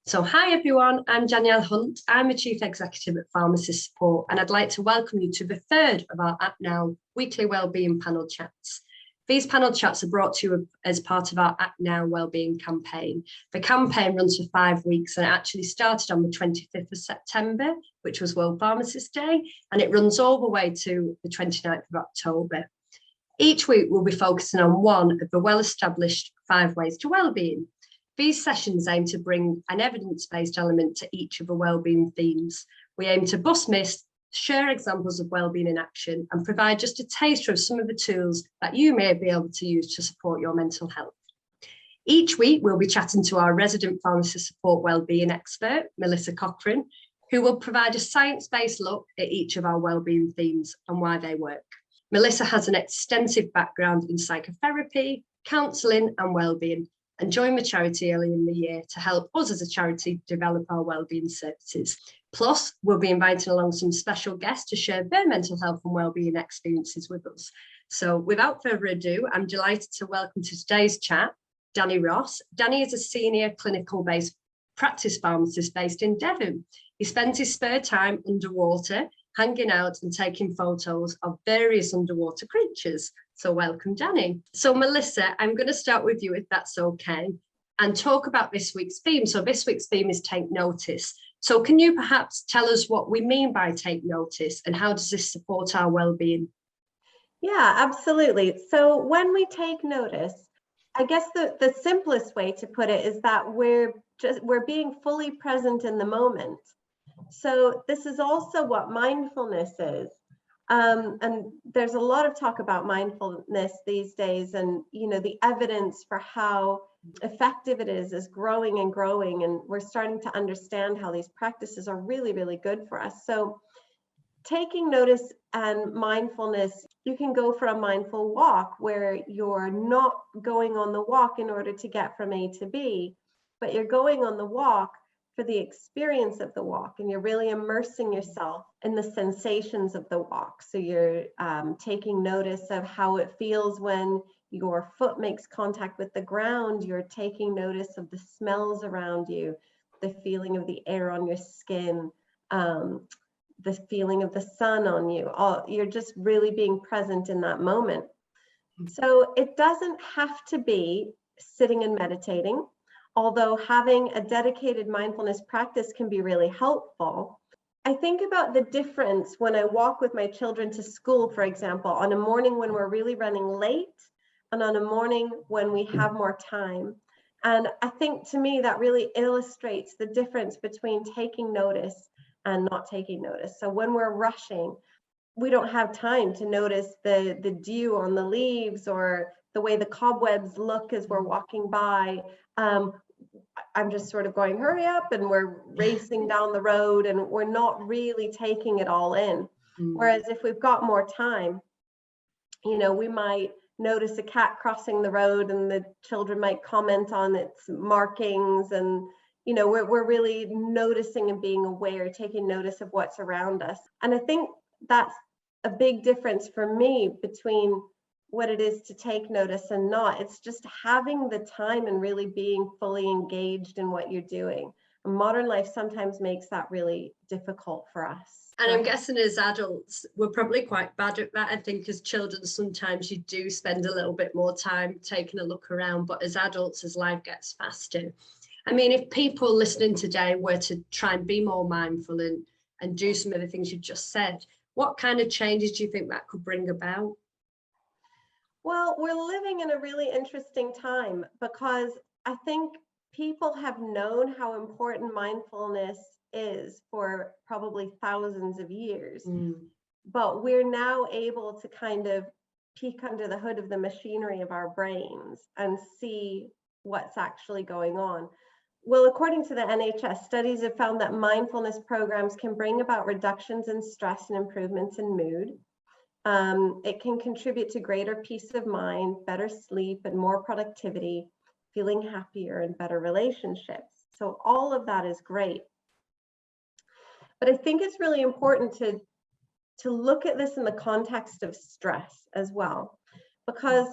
So hi everyone, I'm Danielle Hunt. I'm a Chief Executive at Pharmacist Support, and I'd like to welcome you to the third of our ACTNow weekly wellbeing panel chats. These panel chats are brought to you as part of our ACTNow wellbeing campaign. The campaign runs for 5 weeks and it actually started on the 25th of September, which was World Pharmacist Day, and it runs all the way to the 29th of October. Each week we'll be focusing on one of the well-established 5 ways to wellbeing. These sessions aim to bring an evidence-based element to each of the wellbeing themes. We aim to bust myths, share examples of wellbeing in action, and provide just a taster of some of the tools that you may be able to use to support your mental health. Each week, we'll be chatting to our resident Pharmacist Support wellbeing expert, Melissa Cochrane, who will provide a science-based look at each of our wellbeing themes and why they work. Melissa has an extensive background in psychotherapy, counselling, and wellbeing, and joined the charity early in the year to help us as a charity develop our wellbeing services. Plus, we'll be inviting along some special guests to share their mental health and wellbeing experiences with us. So without further ado, I'm delighted to welcome to today's chat, Dany Ros. Dany is a senior clinical-based practice pharmacist based in Devon. He spends his spare time underwater, hanging out and taking photos of various underwater creatures. So welcome, Dany. So Melissa, I'm going to start with you if that's okay, and talk about this week's theme. So this week's theme is take notice. So can you perhaps tell us what we mean by take notice and how does this support our well-being? Yeah, absolutely. So when we take notice, I guess the simplest way to put it is that we're being fully present in the moment. So this is also what mindfulness is. And there's a lot of talk about mindfulness these days, and the evidence for how effective it is growing and growing, and we're starting to understand how these practices are really, really good for us. So taking notice and mindfulness, you can go for a mindful walk where you're not going on the walk in order to get from A to B, but you're going on the walk for the experience of the walk, and you're really immersing yourself in the sensations of the walk. So you're taking notice of how it feels when your foot makes contact with the ground. You're taking notice of the smells around you, the feeling of the air on your skin, the feeling of the sun on you. You're just really being present in that moment. So it doesn't have to be sitting and meditating, although having a dedicated mindfulness practice can be really helpful. I think about the difference when I walk with my children to school, for example, on a morning when we're really running late and on a morning when we have more time. And I think to me that really illustrates the difference between taking notice and not taking notice. So when we're rushing, we don't have time to notice the dew on the leaves or the way the cobwebs look as we're walking by. I'm just sort of going, hurry up, and we're racing down the road and we're not really taking it all in. Whereas if we've got more time, we might notice a cat crossing the road and the children might comment on its markings, and we're really noticing and being aware, taking notice of what's around us. And I think that's a big difference for me between what it is to take notice and not. It's just having the time and really being fully engaged in what you're doing. Modern life sometimes makes that really difficult for us. And I'm guessing as adults, we're probably quite bad at that. I think as children, sometimes you do spend a little bit more time taking a look around, but as adults, as life gets faster. I mean, if people listening today were to try and be more mindful and do some of the things you just said, what kind of changes do you think that could bring about? Well, we're living in a really interesting time because I think people have known how important mindfulness is for probably thousands of years. But we're now able to kind of peek under the hood of the machinery of our brains and see what's actually going on. Well, according to the NHS, studies have found that mindfulness programs can bring about reductions in stress and improvements in mood. It can contribute to greater peace of mind, better sleep, and more productivity, feeling happier and better relationships. So all of that is great. But I think it's really important to look at this in the context of stress as well, because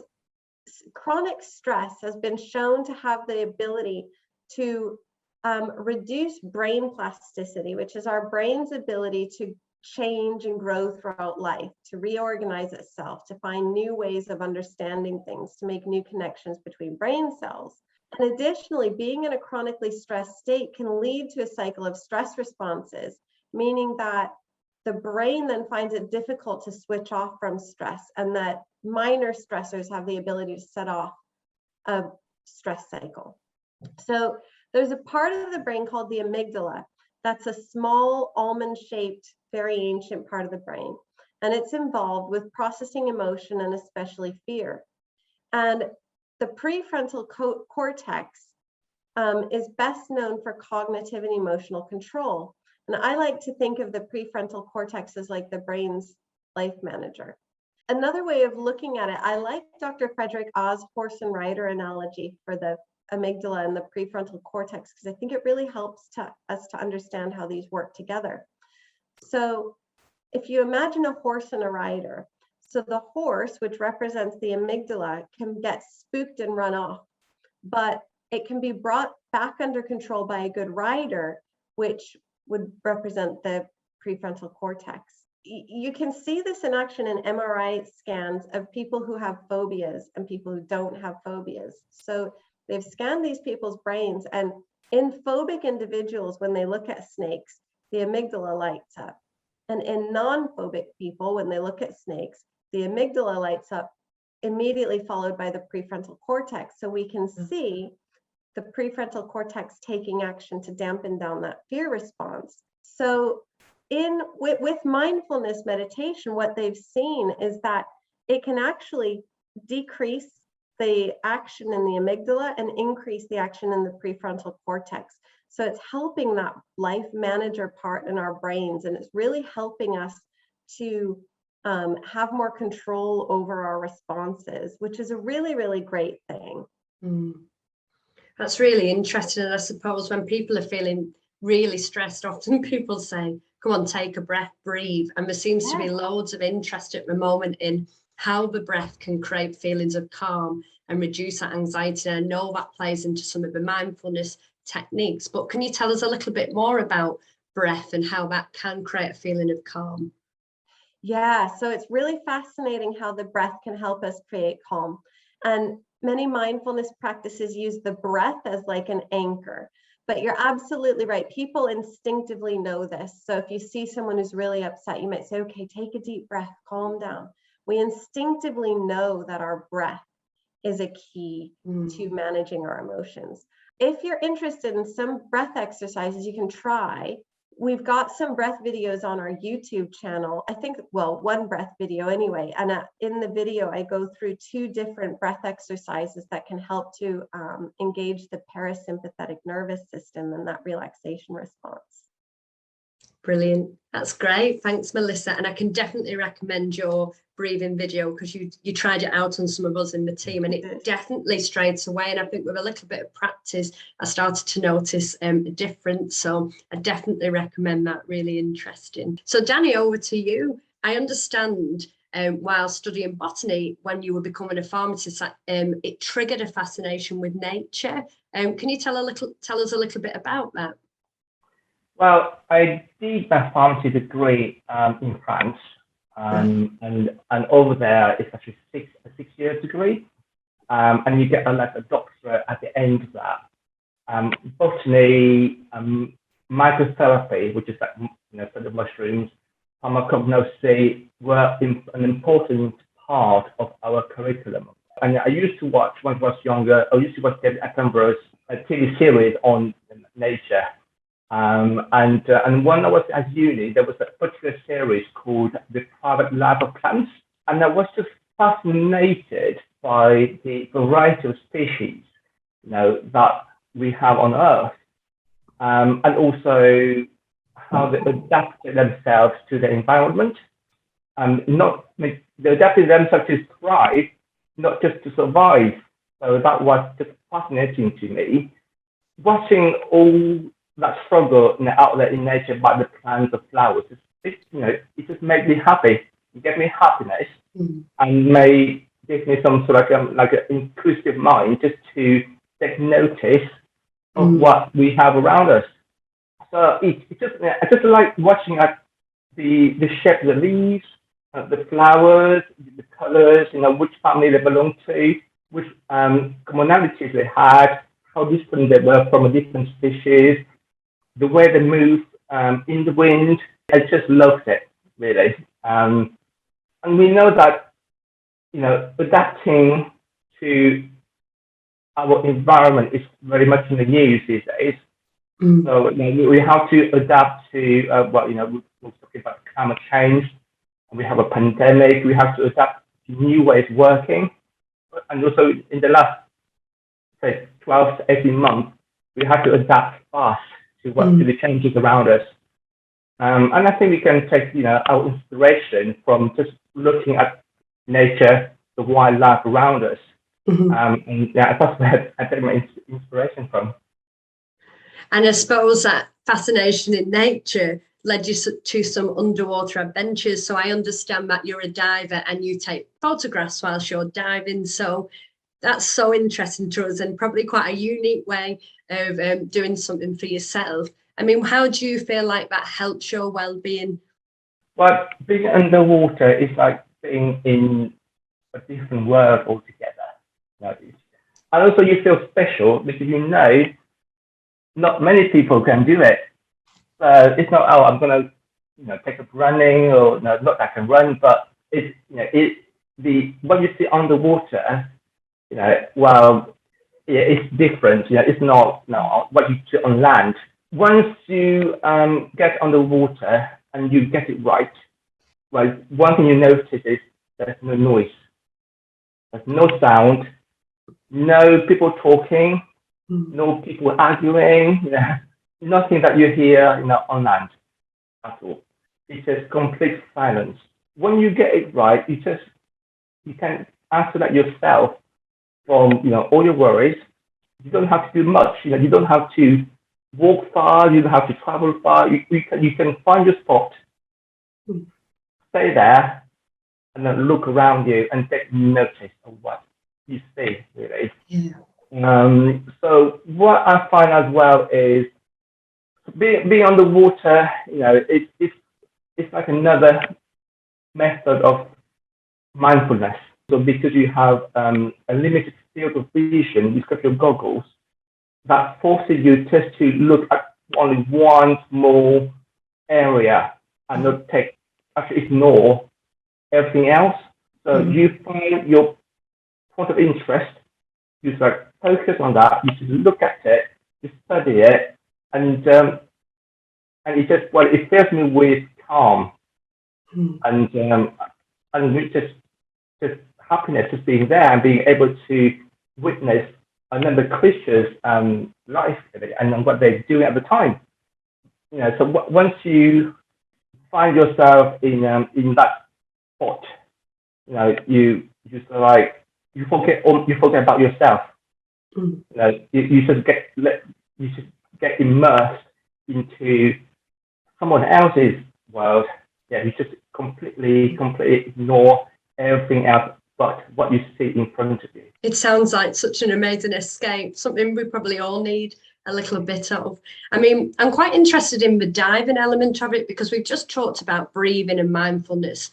chronic stress has been shown to have the ability to reduce brain plasticity, which is our brain's ability to change and grow throughout life, to reorganize itself, to find new ways of understanding things, to make new connections between brain cells. And additionally, being in a chronically stressed state can lead to a cycle of stress responses, meaning that the brain then finds it difficult to switch off from stress, and that minor stressors have the ability to set off a stress cycle. So there's a part of the brain called the amygdala. That's a small almond-shaped, very ancient part of the brain. And it's involved with processing emotion and especially fear. And the prefrontal cortex is best known for cognitive and emotional control. And I like to think of the prefrontal cortex as like the brain's life manager. Another way of looking at it, I like Dr. Frederick Oz' horse and rider analogy for the amygdala and the prefrontal cortex, because I think it really helps us to understand how these work together. So if you imagine a horse and a rider, so the horse, which represents the amygdala, can get spooked and run off, but it can be brought back under control by a good rider, which would represent the prefrontal cortex. You can see this in action in MRI scans of people who have phobias and people who don't have phobias. So they've scanned these people's brains, and in phobic individuals, when they look at snakes, the amygdala lights up. And in non-phobic people, when they look at snakes, the amygdala lights up, immediately followed by the prefrontal cortex. So we can see the prefrontal cortex taking action to dampen down that fear response. So with mindfulness meditation, what they've seen is that it can actually decrease the action in the amygdala and increase the action in the prefrontal cortex. So it's helping that life manager part in our brains, and it's really helping us to have more control over our responses, which is a really, really great thing. That's really interesting. And I suppose when people are feeling really stressed, often people say, come on, take a breath, breathe. And there seems to be loads of interest at the moment in how the breath can create feelings of calm and reduce that anxiety. And I know that plays into some of the mindfulness techniques, but can you tell us a little bit more about breath and how that can create a feeling of calm? Yeah, so it's really fascinating how the breath can help us create calm. And many mindfulness practices use the breath as like an anchor. But you're absolutely right. People instinctively know this. So if you see someone who's really upset, you might say, okay, take a deep breath, calm down. We instinctively know that our breath is a key to managing our emotions. If you're interested in some breath exercises you can try, we've got some breath videos on our YouTube channel. I think, well, one breath video anyway. And in the video, I go through 2 different breath exercises that can help to engage the parasympathetic nervous system and that relaxation response. Brilliant. That's great. Thanks, Melissa. And I can definitely recommend your breathing video, because you tried it out on some of us in the team, and it definitely strayed away. And I think with a little bit of practice, I started to notice a difference. So I definitely recommend that. Really interesting. So Dany, over to you. I understand while studying botany, when you were becoming a pharmacist, it triggered a fascination with nature. Can you tell us a little bit about that? Well, I did my pharmacy degree in France, and over there it's actually a 6-year degree, and you get a doctorate at the end of that. Botany, mycotherapy, which is like for the mushrooms, pharmacognosy were an important part of our curriculum. And I used to watch when I was younger. I used to watch David Attenborough's TV series on nature. And when I was at uni, there was a particular series called The Private Life of Plants. And I was just fascinated by the variety of species, that we have on Earth. And also how they adapted themselves to the environment. They adapted themselves to thrive, not just to survive. So that was just fascinating to me. Watching all that struggle out there in nature by the plants of flowers, it just made me happy. It gave me happiness, and may give me some sort of like an inclusive mind just to take notice of what we have around us. So I just like watching at the shape of the leaves, the flowers, the colors, which family they belong to, which commonalities they had, how different they were from a different species, the way they move in the wind. I just loved it, really. And we know that, adapting to our environment is very much in the news these days. So we have to adapt to we're talking about climate change, and we have a pandemic. We have to adapt to new ways of working, and also in the last, say, 12 to 18 months, we have to adapt fast to the changes around us. And I think we can take our inspiration from just looking at nature, the wildlife around us, and that's where I take my inspiration from. And I suppose that fascination in nature led you to some underwater adventures. So I understand that you're a diver and you take photographs whilst you're diving. So that's so interesting to us, and probably quite a unique way of doing something for yourself. I mean, how do you feel like that helps your well-being? Well, being underwater is like being in a different world altogether. And also you feel special because not many people can do it. So it's not, I'm going to take up running, or no, not that I can run, but it's what you see underwater, it's different. It's not what you see on land. Once you get underwater and you get it right, well, one thing you notice is there's no noise, there's no sound, no people talking, no people arguing, nothing that you hear on land at all. It's just complete silence. When you get it right, you can answer that yourself from all your worries. You don't have to do much. You don't have to walk far. You don't have to travel far. You can find your spot, stay there, and then look around you and take notice of what you see. Really. Yeah. So what I find as well is being on the water. It's like another method of mindfulness. So because you have a limited field of vision, you've got your goggles, that forces you just to look at only one small area and not ignore everything else. So you find your point of interest, you start focus on that, you just look at it, you study it, and it fills me with calm and with just happiness, just being there and being able to witness another creature's life and what they're doing at the time. So once you find yourself in that spot, you just you forget about yourself. You just get immersed into someone else's world. You just completely ignore everything else but what you see in front of you. It sounds like such an amazing escape, something we probably all need a little bit of. I mean, I'm quite interested in the diving element of it, because we've just talked about breathing and mindfulness,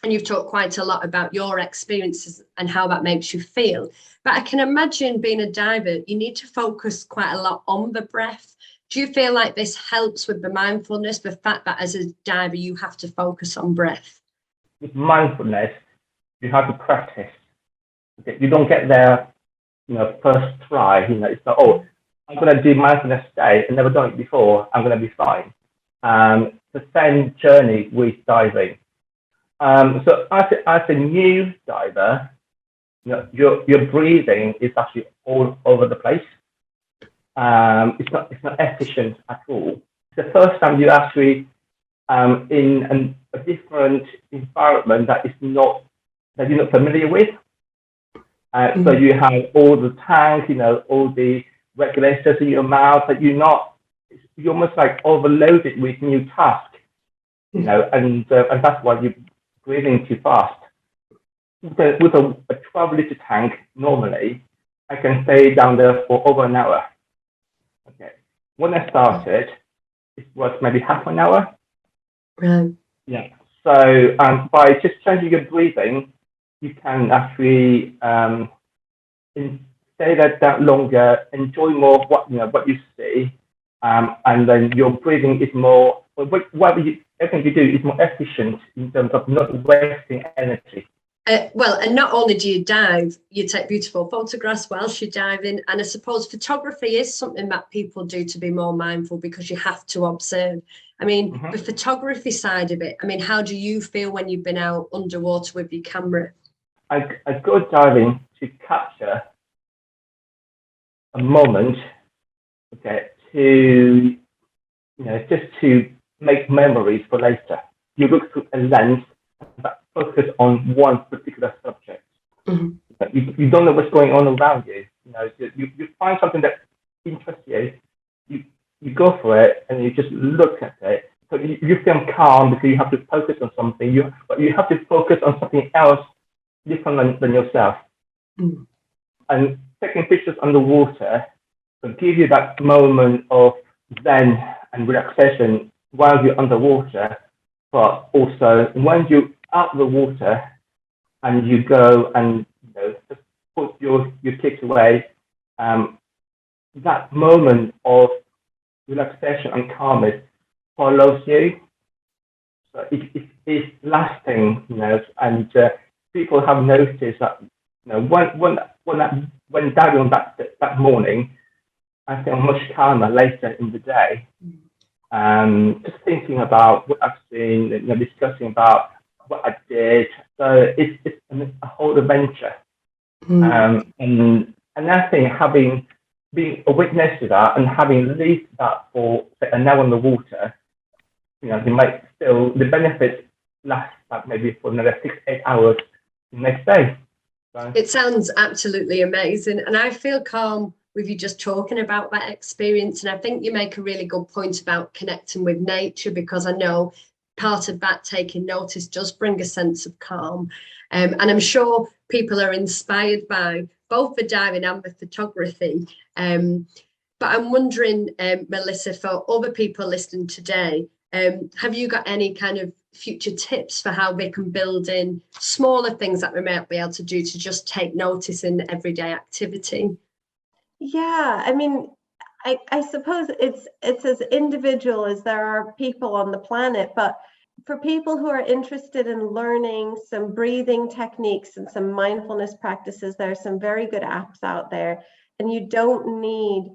and you've talked quite a lot about your experiences and how that makes you feel. But I can imagine being a diver, you need to focus quite a lot on the breath. Do you feel like this helps with the mindfulness, the fact that as a diver, you have to focus on breath? With mindfulness, you have to practice. Okay? You don't get there, first try. It's not, I'm going to do mindfulness today. I've never done it before. I'm going to be fine. The same journey with diving. So as a new diver, your breathing is actually all over the place. It's not efficient at all. The first time you actually in a different environment that you're not familiar with. So you have all the tanks, all the regulators in your mouth that you're almost like overloaded with new tasks, and that's why you're breathing too fast. With a 12-liter tank, normally I can stay down there for over an hour. when I started, it was maybe half an hour. Right. Yeah. So by just changing your breathing, you can actually stay that longer, enjoy more of what you see, and then your breathing is more. Everything you do is more efficient in terms of not wasting energy. Well, and not only do you dive, you take beautiful photographs whilst you're diving. And I suppose photography is something that people do to be more mindful because you have to observe. I mean, the photography side of it, I mean, how do you feel when you've been out underwater with your camera? I go diving to capture a moment, okay, to just to make memories for later. You look through a lens that focus on one particular subject. You don't know what's going on around you. You find something that interests you. You go for it and you just look at it. So you feel calm because you have to focus on something. But you have to focus on something else different than yourself. And taking pictures underwater will give you that moment of zen and relaxation while you're underwater, but also when you're out of the water and you go and just put your kicks away, that moment of relaxation and calmness follows you. So it's lasting, and people have noticed that when diving on that morning, I feel much calmer later in the day. Just thinking about what I've seen, discussing about what I did. So it's a whole adventure. And I think being a witness to that and having lived that for an hour on the water, the benefits last maybe for another 6-8 hours the next day. So. It sounds absolutely amazing. And I feel calm with you just talking about that experience. And I think you make a really good point about connecting with nature, because I know part of that taking notice does bring a sense of calm. And I'm sure people are inspired by both the diving and the photography. But I'm wondering, Melissa, for other people listening today, have you got any kind of future tips for how they can build in smaller things that we might be able to do to just take notice in everyday activity? Yeah, I mean, I suppose it's as individual as there are people on the planet, but for people who are interested in learning some breathing techniques and some mindfulness practices, there are some very good apps out there, and you don't need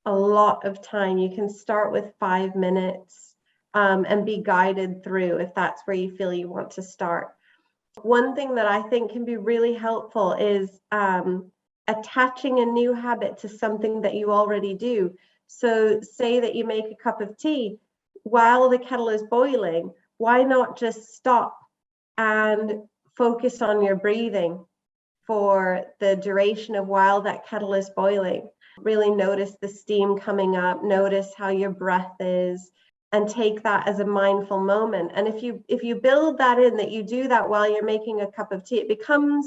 a lot of time. You can start with 5 minutes and be guided through if that's where you feel you want to start. One thing that I think can be really helpful is attaching a new habit to something that you already do. So say that you make a cup of tea while the kettle is boiling. Why not just stop and focus on your breathing for the duration of while that kettle is boiling? Really notice the steam coming up, notice how your breath is, and take that as a mindful moment. And if you build that in, that you do that while you're making a cup of tea, it becomes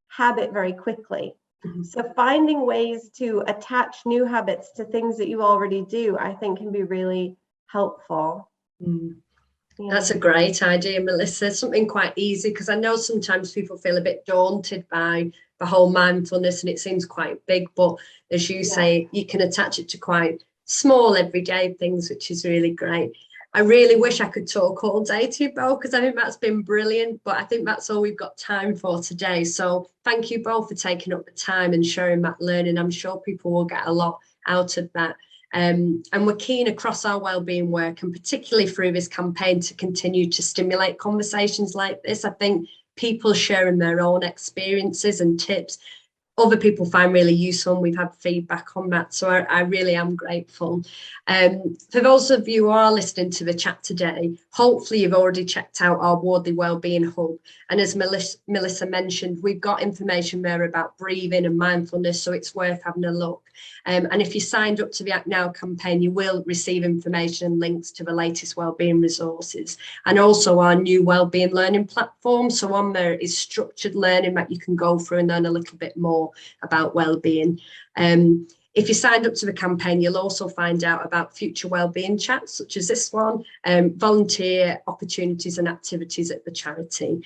habit very quickly. So finding ways to attach new habits to things that you already do, I think, can be really helpful. Yeah. That's a great idea, Melissa. Something quite easy, because I know sometimes people feel a bit daunted by the whole mindfulness and it seems quite big, but as you say, you can attach it to quite small everyday things, which is really great. I really wish I could talk all day to you both, because I think that's been brilliant, but I think that's all we've got time for today. So thank you both for taking up the time and sharing that learning. I'm sure people will get a lot out of that. And we're keen across our wellbeing work, and particularly through this campaign, to continue to stimulate conversations like this. I think people sharing their own experiences and tips, other people find really useful, and we've had feedback on that. So I really am grateful. For those of you who are listening to the chat today, hopefully you've already checked out our Wardley Wellbeing Hub. And as Melissa mentioned, we've got information there about breathing and mindfulness, so it's worth having a look. And if you signed up to the Act Now campaign, you will receive information and links to the latest wellbeing resources, and also our new wellbeing learning platform. So on there is structured learning that you can go through and learn a little bit more about wellbeing. If you signed up to the campaign, you'll also find out about future wellbeing chats, such as this one, volunteer opportunities and activities at the charity.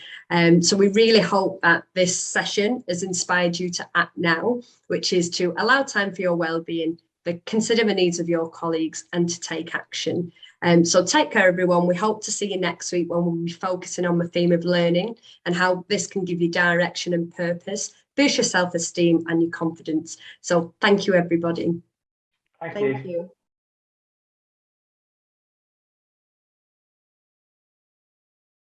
So we really hope that this session has inspired you to act now, which is to allow time for your wellbeing, but consider the needs of your colleagues and to take action. So take care, everyone. We hope to see you next week when we'll be focusing on the theme of learning and how this can give you direction and purpose, boost your self-esteem and your confidence. So thank you, everybody. Thank Thank you.